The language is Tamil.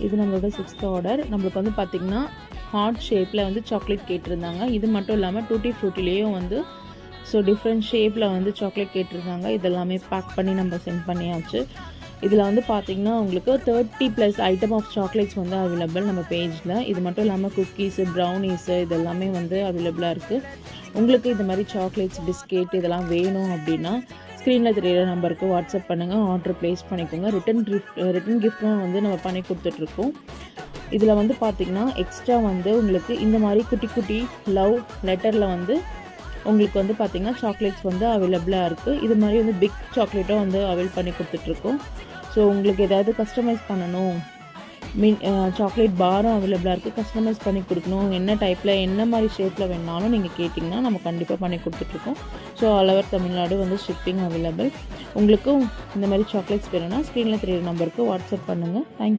இது நம்மளோட 6th ஆர்டர். நம்மளுக்கு வந்து பார்த்திங்கன்னா ஹார்ட் ஷேப்பில் வந்து சாக்லேட் கேட்டிருந்தாங்க. இது மட்டும் இல்லாமல் டூட்டி ஃப்ரூட்டிலேயும் வந்து டிஃப்ரெண்ட் ஷேப்பில் வந்து சாக்லேட் கேட்டிருந்தாங்க. இதெல்லாமே பேக் பண்ணி நம்ம சென்ட் பண்ணியாச்சு. இதில் வந்து பார்த்திங்கன்னா உங்களுக்கு 30+ ஐட்டம் ஆஃப் சாக்லேட்ஸ் வந்து அவைலபிள் நம்ம பேஜில். இது மட்டும் இல்லாமல் குக்கீஸு, ப்ரௌனீஸு இதெல்லாமே வந்து அவைலபிளாக இருக்குது. உங்களுக்கு இந்த மாதிரி சாக்லேட்ஸ், பிஸ்கெட் இதெல்லாம் வேணும் அப்படின்னா ஸ்க்ரீனில் தெரியிற நம்பருக்கு வாட்ஸ்அப் பண்ணுங்கள், ஆர்டர் ப்ளேஸ் பண்ணிக்கோங்க. ரிட்டன் கிஃப்ட்டும் வந்து நம்ம பண்ணி கொடுத்துட்ருக்கோம். இதில் வந்து பார்த்திங்கன்னா எக்ஸ்ட்ரா வந்து உங்களுக்கு இந்த மாதிரி குட்டி குட்டி லவ் லெட்டரில் வந்து உங்களுக்கு வந்து பார்த்திங்கன்னா சாக்லேட்ஸ் வந்து அவைலபிளாக இருக்குது. இது மாதிரி வந்து பிக் சாக்லேட்டும் வந்து அவைல் பண்ணி கொடுத்துட்ருக்கோம். ஸோ உங்களுக்கு ஏதாவது கஸ்டமைஸ் பண்ணணும், சாக்லேட் பாரும் அவைலபிளாக இருக்குது, கஸ்டமைஸ் பண்ணி கொடுக்கணும், என்ன டைப்பில் என்ன மாதிரி ஷேப்பில் வேணாலும் நீங்கள் கேட்டிங்கன்னா நம்ம கண்டிப்பாக பண்ணி கொடுத்துட்ருக்கோம். ஸோ ஆல் ஓவர் தமிழ்நாடு வந்து ஷிப்பிங் அவைலபிள். உங்களுக்கும் இந்த மாதிரி சாக்லேட்ஸ் வேணும்னா ஸ்க்ரீனில் தெரியிற நம்பருக்கு வாட்ஸ்அப் பண்ணுங்கள். தேங்க்யூ.